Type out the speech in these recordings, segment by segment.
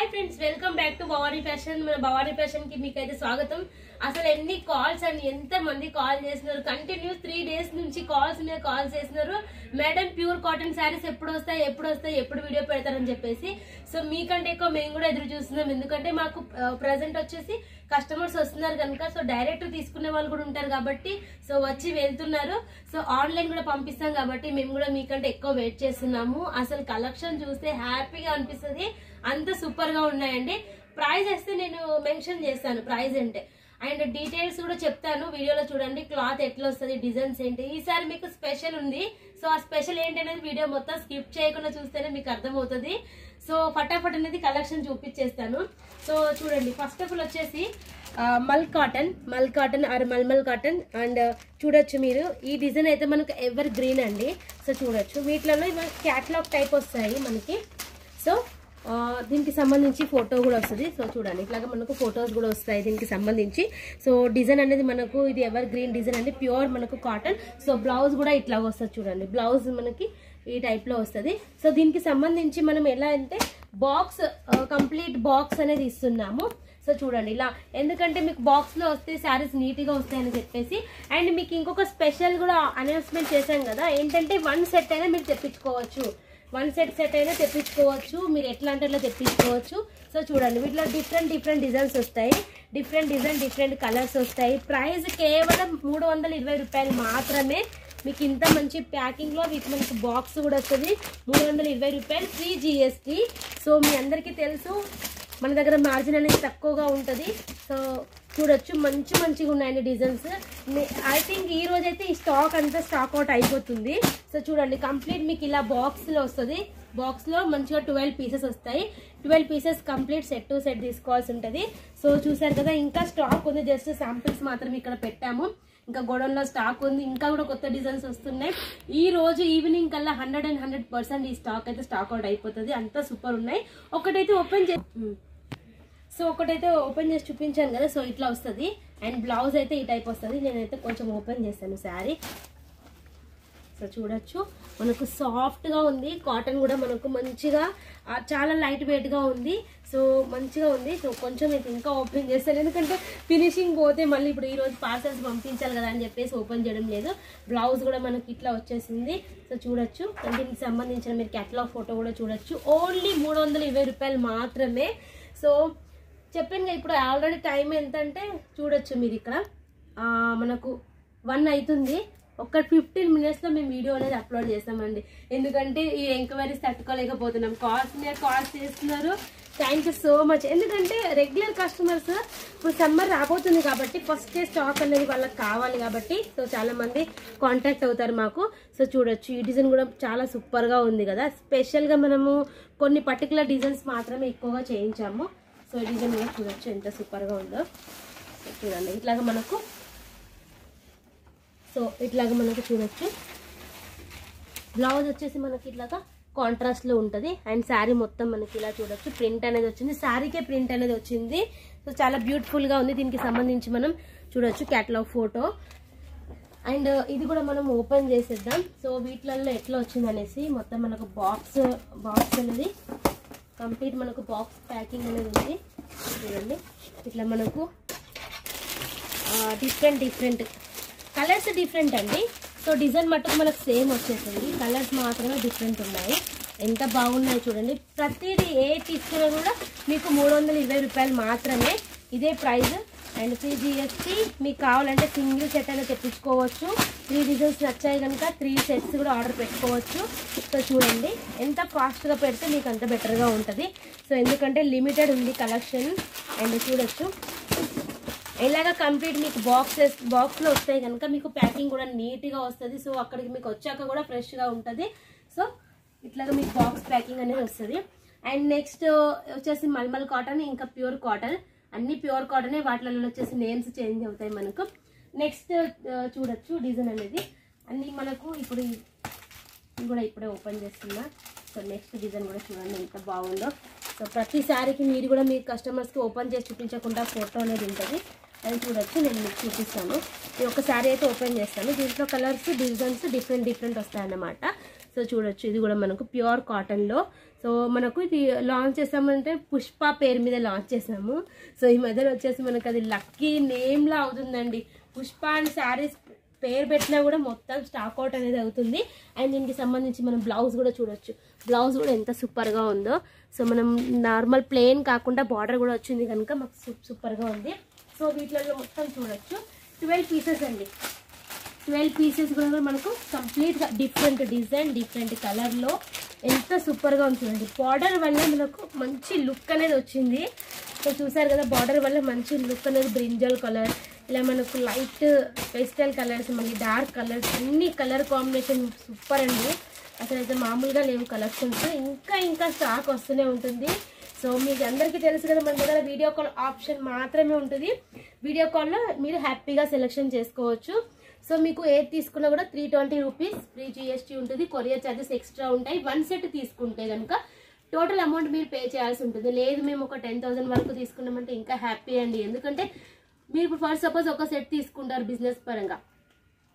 Hi friends welcome back to Bhavani fashion मन Bhavani fashion की मीकैते स्वागतम అసలు ఎన్ని కాల్స్ అండ్ ఎంత మంది కాల్ చేస్తున్నారు కంటిన్యూస్ 3 డేస్ నుంచి కాల్స్ మీద కాల్ చేస్తున్నారు మేడం ప్యూర్ కాటన్ సారీస్ ఎప్పుడు వస్తాయి ఎప్పుడు వీడియో పెడతారని చెప్పేసి సో మీకంటే ఎక్కువ మేము కూడా ఎదురు చూస్తున్నాం ఎందుకంటే మాకు ప్రెజెంట్ వచ్చేసి కస్టమర్స్ వస్తున్నారు కనుక సో డైరెక్ట్ తీసుకునే వాళ్ళు కూడా ఉంటారు కాబట్టి సో వచ్చి వెళ్తున్నారు సో ఆన్లైన్ కూడా పంపిస్తాం కాబట్టి మేము కూడా మీకంటే ఎక్కువ వెయిట్ చేస్తున్నాము అసలు కలెక్షన్ చూస్తే హ్యాపీగా అనిపిస్తుంది అంత సూపర్ గా ఉన్నాయండి ప్రైస్ అయితే నేను మెన్షన్ చేస్తాను ప్రైస్ అంటే అండ్ డీటెయిల్స్ కూడా చెప్తాను వీడియోలో చూడండి క్లాత్ ఎట్లా వస్తుంది డిజైన్స్ ఏంటి ఈసారి మీకు స్పెషల్ ఉంది సో ఆ స్పెషల్ ఏంటి అనేది వీడియో మొత్తం స్కిప్ చేయకుండా చూస్తేనే మీకు అర్థమవుతుంది సో ఫటాఫట్ అనేది కలెక్షన్ చూపించేస్తాను సో చూడండి ఫస్ట్ ఆఫ్ ఆల్ వచ్చేసి mul cotton or mulmul cotton and చూడొచ్చు మీరు ఈ డిజైన్ అయితే మనకు ఎవర్ గ్రీన్ అండి సో చూడొచ్చు వీటిలో క్యాటలాగ్ టైప్ వస్తాయి మనకి సో దీనికి సంబంధించి ఫోటో కూడా వస్తుంది సో చూడండి ఇట్లాగా మనకు ఫొటోస్ కూడా వస్తాయి దీనికి సంబంధించి సో డిజైన్ అనేది మనకు ఇది ఎవర్ గ్రీన్ డిజైన్ అండి ప్యూర్ మనకు కాటన్ సో బ్లౌజ్ కూడా ఇట్లా వస్తుంది చూడండి బ్లౌజ్ మనకి ఈ టైప్ లో వస్తుంది సో దీనికి సంబంధించి మనం ఎలా అంటే బాక్స్ కంప్లీట్ బాక్స్ అనేది ఇస్తున్నాము సో చూడండి ఇలా ఎందుకంటే మీకు బాక్స్ లో వస్తే శారీస్ నీట్ గా వస్తాయని చెప్పేసి అండ్ మీకు ఇంకొక స్పెషల్ కూడా అనౌన్స్మెంట్ చేశాం కదా ఏంటంటే 1 సెట్ అయినా మీరు తెప్పించుకోవచ్చు 1 సెట్ అయినా తెప్పించుకోవచ్చు మీరు ఎట్లా అంటే అట్లా తెప్పించుకోవచ్చు సో చూడండి వీటిలో డిఫరెంట్ డిజైన్స్ వస్తాయి డిఫరెంట్ కలర్స్ వస్తాయి ప్రైస్ కేవలం 320 రూపాయలు మాత్రమే మీకు ఇంత మంచి ప్యాకింగ్ లో వీటి మనకి బాక్స్ కూడా వస్తుంది 320 రూపాయలు ఫ్రీ జిఎస్టీ సో మీ అందరికీ తెలుసు మన దగ్గర మార్జిన్ అనేది తక్కువగా ఉంటుంది సో చూడొచ్చు మంచిగా ఉన్నాయండి డిజైన్స్ ఐ థింక్ ఈ రోజు అయితే ఈ స్టాక్ అంతా స్టాక్ అవుట్ అయిపోతుంది సో చూడండి కంప్లీట్ మీకు ఇలా బాక్స్ లో వస్తుంది బాక్స్ లో మంచిగా 12 పీసెస్ వస్తాయి 12 pieces complete set to set తీసుకోవాల్సి ఉంటుంది సో చూసారు కదా ఇంకా స్టాక్ ఉంది జస్ట్ శాంపిల్స్ మాత్రం ఇక్కడ పెట్టాము ఇంకా గోడౌన్ లో స్టాక్ ఉంది ఇంకా కూడా కొత్త డిజైన్స్ వస్తున్నాయి ఈ రోజు ఈవినింగ్ కల్లా 100% ఈ స్టాక్ అయితే స్టాక్ అవుట్ అయిపోతుంది అంతా సూపర్ ఉన్నాయి ఒకటైతే ఓపెన్ చేసి చూపించాను కదా సో ఇట్లా వస్తుంది అండ్ బ్లౌజ్ అయితే ఈ టైప్ వస్తుంది నేనైతే కొంచెం ఓపెన్ చేస్తాను శారీ సో చూడొచ్చు మనకు సాఫ్ట్ గా ఉంది కాటన్ కూడా మనకు మంచిగా చాలా లైట్ వెయిట్ గా ఉంది సో మంచిగా ఉంది సో కొంచెం అయితే ఇంకా ఓపెన్ చేస్తాను ఎందుకంటే ఫినిషింగ్ పోతే మళ్ళీ ఇప్పుడు ఈ రోజు పార్సల్స్ పంపించాలి కదా అని చెప్పేసి ఓపెన్ చేయడం లేదు బ్లౌజ్ కూడా మనకి ఇట్లా వచ్చేసింది సో చూడొచ్చు దీనికి సంబంధించిన మీరు క్యాటలాగ్ ఫోటో కూడా చూడొచ్చు ఓన్లీ 320 రూపాయలు మాత్రమే సో చెప్పాను ఇప్పుడు ఆల్రెడీ టైం ఎంత అంటే చూడొచ్చు మీరు ఇక్కడ మనకు 1 అవుతుంది ఒక 15 మినిట్స్ లో మేము వీడియో అనేది అప్లోడ్ చేస్తామండి ఎందుకంటే ఈ ఎంక్వైరీస్ తట్టుకోలేకపోతున్నాం కాల్స్ మీద కాల్స్ చేస్తున్నారు థ్యాంక్ యూ సో మచ్ ఎందుకంటే రెగ్యులర్ కస్టమర్స్ ఇప్పుడు సమ్మర్ రాబోతుంది కాబట్టి ఫస్ట్ స్టాక్ అనేది వాళ్ళకి కావాలి కాబట్టి సో చాలా మంది కాంటాక్ట్ అవుతారు మాకు సో చూడొచ్చు ఈ డిజైన్ కూడా చాలా సూపర్ గా ఉంది కదా స్పెషల్ గా మనము కొన్ని పర్టికులర్ డిజైన్స్ మాత్రమే ఎక్కువగా చేయించాము సో ఈ డిజైన్ కూడా చూడొచ్చు ఎంత సూపర్ గా ఉందో చూడండి ఇట్లాగా మనకు చూడొచ్చు బ్లౌజ్ వచ్చేసి మనకి ఇట్లాగా కాంట్రాస్ట్ లో ఉంటుంది అండ్ శారీ మొత్తం మనకి ఇలా చూడొచ్చు ప్రింట్ అనేది వచ్చింది శారీకే ప్రింట్ అనేది వచ్చింది సో చాలా బ్యూటిఫుల్ గా ఉంది దీనికి సంబంధించి మనం చూడొచ్చు క్యాటలాగ్ ఫోటో అండ్ ఇది కూడా మనం ఓపెన్ చేసేద్దాం సో వీటిలలో ఎట్లా వచ్చింది అనేసి మొత్తం మనకు బాక్స్ అనేది కంప్లీట్ మనకు బాక్స్ ప్యాకింగ్ అనేది ఉంది చూడండి ఇట్లా మనకు డిఫరెంట్ కలర్స్ డిఫరెంట్ అండి సో డిజైన్ మట్టుకు మనకు సేమ్ వచ్చేసింది కలర్స్ మాత్రమే డిఫరెంట్ ఉన్నాయి ఎంత బాగున్నాయి చూడండి ప్రతిదీ ఏ తీసుకున్నా కూడా మీకు 320 రూపాయలు మాత్రమే ఇదే ప్రైస్ అండ్ ఫ్రీ జిఎస్టీ మీకు కావాలంటే సింగిల్ సెట్ అయినా తెప్పించుకోవచ్చు 3 డిజైన్స్ నచ్చాయి కనుక 3 సెట్స్ కూడా ఆర్డర్ పెట్టుకోవచ్చు సో చూడండి ఎంత ఫాస్ట్గా పెడితే మీకు అంత బెటర్గా ఉంటుంది సో ఎందుకంటే లిమిటెడ్ ఉంది కలెక్షన్ అండ్ చూడొచ్చు ఇలాగా కంప్లీట్ మీకు బాక్స్లో వస్తాయి కనుక మీకు ప్యాకింగ్ కూడా నీట్గా వస్తుంది సో అక్కడికి మీకు వచ్చాక కూడా ఫ్రెష్గా ఉంటుంది సో ఇట్లాగా మీకు బాక్స్ ప్యాకింగ్ అనేది వస్తుంది అండ్ నెక్స్ట్ వచ్చేసి మల్మల్ కాటన్ ఇంకా ప్యూర్ కాటన్ అన్ని ప్యూర్ కాటనే వాటిలలో వచ్చేసి నేమ్స్ చేంజ్ అవుతాయి మనకు నెక్స్ట్ చూడొచ్చు డిజైన్ అనేది అన్ని మనకు ఇప్పుడు కూడా ఇప్పుడే ఓపెన్ చేస్తున్నా సో నెక్స్ట్ డిజైన్ కూడా చూడండి ఎంత బాగుందో సో ప్రతి శారీకి మీరు కూడా మీ కస్టమర్స్కి ఓపెన్ చేసి చూపించకుండా ఫోటో అనేది ఉంటుంది అది చూడొచ్చు నేను మీకు చూపిస్తాను ఈ ఒక శారీ అయితే ఓపెన్ చేస్తాను దీంట్లో కలర్స్ డిజైన్స్ డిఫరెంట్ వస్తాయన్నమాట సో చూడొచ్చు ఇది కూడా మనకు ప్యూర్ కాటన్లో సో సో మనకు ఇది లాంచ్ చేసామంటే పుష్ప పేరు మీద లాంచ్ చేసాము. సో ఈ మధ్యలో వచ్చేసి మనకు అది లక్కీ నేమ్లా అవుతుందండి. పుష్ప అండ్ శారీస్ పేరు పెట్టినా కూడా మొత్తం స్టాక్ అవుట్ అనేది అవుతుంది. అండ్ దీనికి సంబంధించి మనం బ్లౌజ్ కూడా చూడొచ్చు. బ్లౌజ్ కూడా ఎంత సూపర్గా ఉందో. సో మనం నార్మల్ ప్లెయిన్ కాకుండా బార్డర్ కూడా వచ్చింది కనుక మాకు సూపర్గా ఉంది. సో వీటిలో మొత్తం చూడొచ్చు. 12 పీసెస్ అండి. 12 పీసెస్ కూడా మనకు కంప్లీట్గా డిఫరెంట్ డిజైన్, డిఫరెంట్ కలర్లో ఎంత సూపర్గా ఉంది చూడండి. బార్డర్ వల్ల మనకు మంచి లుక్ అనేది వచ్చింది. సో చూసారు కదా, బార్డర్ వల్ల మంచి లుక్ అనేది బ్రింజల్ కలర్, ఇలా మనకు లైట్ పేస్టల్ కలర్స్, మళ్ళీ డార్క్ కలర్స్, అన్ని కలర్ కాంబినేషన్ సూపర్ అండి. అసలు అయితే మామూలుగా లేవు కలెక్షన్స్. ఇంకా స్టాక్ వస్తూనే ఉంటుంది. సో మీకు అందరికీ తెలుసు కదా, మన దగ్గర వీడియో కాల్ ఆప్షన్ మాత్రమే ఉంటుంది. వీడియో కాల్లో మీరు హ్యాపీగా సెలెక్షన్ చేసుకోవచ్చు. సో మీకు ఏది తీసుకున్నా కూడా 320 రూపీస్ ఫ్రీ GST ఉంటుంది. కొరియర్ ఛార్జెస్ ఎక్స్ట్రా ఉంటాయి. 1 సెట్ తీసుకుంటే కనుక టోటల్ అమౌంట్ మీరు పే చేయాల్సి ఉంటుంది. లేదు మేము ఒక 10,000 వరకు తీసుకున్నామంటే ఇంకా హ్యాపీ అండి. ఎందుకంటే మీరు ఫర్ సపోజ్ ఒక సెట్ తీసుకుంటారు బిజినెస్ పరంగా,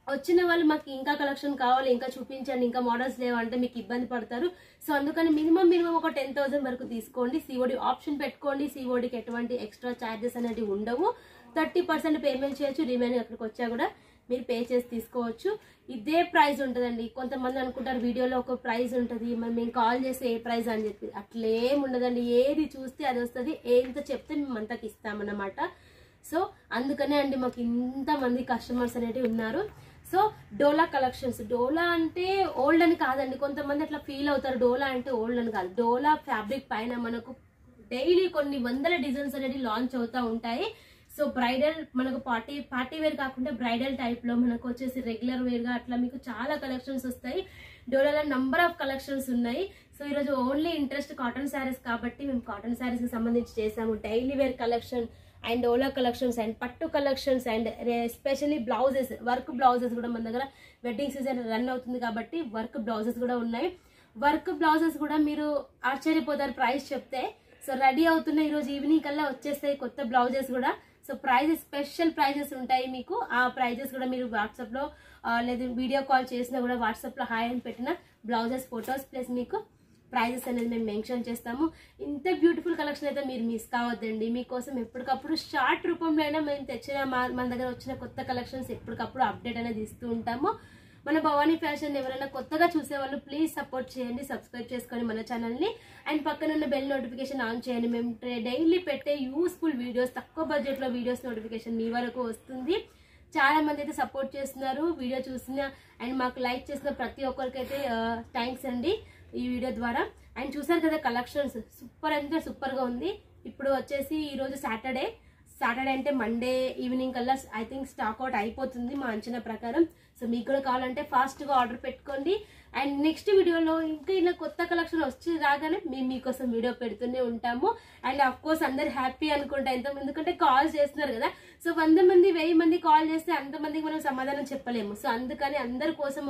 వచ్చిన వాళ్ళు మాకు ఇంకా కలెక్షన్ కావాలి, ఇంకా చూపించండి, ఇంకా మోడల్స్ లేవంటే మీకు ఇబ్బంది పడతారు. సో అందుకని మినిమం ఒక 10,000 వరకు తీసుకోండి. COD ఆప్షన్ పెట్టుకోండి. CODకి ఎటువంటి ఎక్స్ట్రా ఛార్జెస్ అనేవి ఉండవు. 30% పేమెంట్ చేయొచ్చు. రిమైనింగ్ అక్కడికి వచ్చా కూడా మీరు పే చేసి తీసుకోవచ్చు. ఇదే ప్రైస్ ఉంటుందండి. కొంతమంది అనుకుంటారు వీడియోలో ఒక ప్రైస్ ఉంటుంది, మరి మేము కాల్ చేస్తే ఏ ప్రైస్ అని చెప్పి. అట్లేం ఉండదండి. ఏది చూస్తే అది వస్తుంది. ఎంత చెప్తే మేము అంతకి ఇస్తామన్నమాట. సో అందుకనే అండి మాకు ఇంతమంది కస్టమర్స్ అనేవి ఉన్నారు. సో డోలా కలెక్షన్స్. డోలా అంటే ఓల్డ్ అని కాదండి. కొంతమంది అట్లా ఫీల్ అవుతారు డోలా అంటే ఓల్డ్ అని కాదు. డోలా ఫ్యాబ్రిక్ పైన మనకు డైలీ కొన్ని వందల డిజైన్స్ అనేవి లాంచ్ అవుతూ ఉంటాయి. సో బ్రైడల్ మనకు పార్టీ వేర్ కాకుండా బ్రైడల్ టైప్లో మనకు వచ్చేసి రెగ్యులర్ వేర్గా అట్లా మీకు చాలా కలెక్షన్స్ వస్తాయి. డోలాలో నంబర్ ఆఫ్ కలెక్షన్స్ ఉన్నాయి. సో ఈరోజు ఓన్లీ ఇంట్రెస్ట్ కాటన్ శారీస్ కాబట్టి మేము కాటన్ శారీస్కి సంబంధించి చేసాము. Daily wear collection and Dola collections and పట్టు collections and especially blouses, work blouses కూడా మన దగ్గర వెడ్డింగ్ సీజన్ రన్ అవుతుంది కాబట్టి వర్క్ బ్లౌజెస్ కూడా ఉన్నాయి. వర్క్ బ్లౌజెస్ కూడా మీరు ఆశ్చర్యపోతారు ప్రైస్ చెప్తే. సో రెడీ అవుతున్న ఈరోజు ఈవినింగ్ కల్లా వచ్చేస్తాయి కొత్త బ్లౌజెస్ కూడా. సో ప్రైజెస్ స్పెషల్ ప్రైజెస్ ఉంటాయి మీకు. ఆ ప్రైజెస్ కూడా మీరు వాట్సాప్లో లేదా వీడియో కాల్ చేసినా కూడా వాట్సాప్లో హాయ్ అని పెట్టిన బ్లౌజెస్ ఫొటోస్ ప్లస్ మీకు ప్రైజెస్ అనేది మేము మెన్షన్ చేస్తాము. ఇంత బ్యూటిఫుల్ కలెక్షన్ అయితే మీరు మిస్ కావద్దండి. మీకోసం ఎప్పటికప్పుడు షార్ట్ రూపంలో అయినా మేము తెచ్చిన మన దగ్గర వచ్చిన కొత్త కలెక్షన్స్ ఎప్పటికప్పుడు అప్డేట్ అనేది ఇస్తూ ఉంటాము. మన భవానీ ఫ్యాషన్ ఎవరైనా కొత్తగా చూసేవాళ్ళు ప్లీజ్ సపోర్ట్ చేయండి, సబ్స్క్రైబ్ చేసుకొని మన ఛానల్ని. అండ్ పక్కన ఉన్న బెల్ నోటిఫికేషన్ ఆన్ చేయండి. మేము డైలీ పెట్టే యూస్ఫుల్ వీడియోస్, తక్కువ బడ్జెట్లో వీడియోస్ నోటిఫికేషన్ మీ వరకు వస్తుంది. చాలా మంది అయితే సపోర్ట్ చేస్తున్నారు వీడియో చూసిన అండ్ మాకు లైక్ చేసిన ప్రతి ఒక్కరికైతే థ్యాంక్స్ అండి ఈ వీడియో ద్వారా. అండ్ చూసారు కదా కలెక్షన్స్ సూపర్ అంటే సూపర్గా ఉంది. ఇప్పుడు వచ్చేసి ఈరోజు సాటర్డే అంటే మండే ఈవినింగ్ కల్లా ఐ థింక్ స్టాక్ అవుట్ అయిపోతుంది మా అంచనా ప్రకారం. సో మీకు కూడా కావాలంటే ఫాస్ట్గా ఆర్డర్ పెట్టుకోండి. అండ్ నెక్స్ట్ వీడియోలో ఇంకా ఇలా కొత్త కలెక్షన్ వచ్చి రాగానే మేము మీకోసం వీడియో పెడుతూనే ఉంటాము. అండ్ అఫ్ కోర్స్ అందరు హ్యాపీ అనుకుంటా ఎందుకంటే కాల్ చేస్తున్నారు కదా. సో 100 మంది 1000 మంది కాల్ చేస్తే అంతమందికి మనం సమాధానం చెప్పలేము. సో అందుకని అందరి కోసం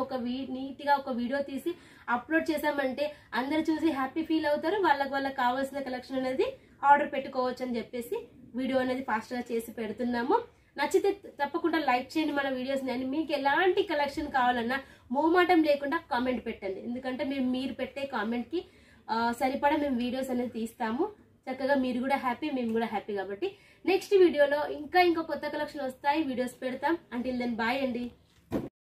నీట్గా ఒక వీడియో తీసి అప్లోడ్ చేసామంటే అందరు చూసి హ్యాపీ ఫీల్ అవుతారు. వాళ్ళకి కావాల్సిన కలెక్షన్ అనేది ఆర్డర్ పెట్టుకోవచ్చు అని చెప్పేసి వీడియో అనేది ఫాస్ట్గా చేసి పెడుతున్నాము. నచ్చితే తప్పకుండా లైక్ చేయండి మన వీడియోస్ని. అండ్ మీకు ఎలాంటి కలెక్షన్ కావాలన్నా మోమాటం లేకుండా కామెంట్ పెట్టండి. ఎందుకంటే మీరు పెట్టే కామెంట్కి సరిపడా మేము వీడియోస్ అనేది తీస్తాము. చక్కగా మీరు కూడా హ్యాపీ, మేము కూడా హ్యాపీ. కాబట్టి నెక్స్ట్ వీడియోలో ఇంకా కొత్త కలెక్షన్ వస్తాయి, వీడియోస్ పెడతాం. అంటిల్ దెన్ బాయ్ అండి.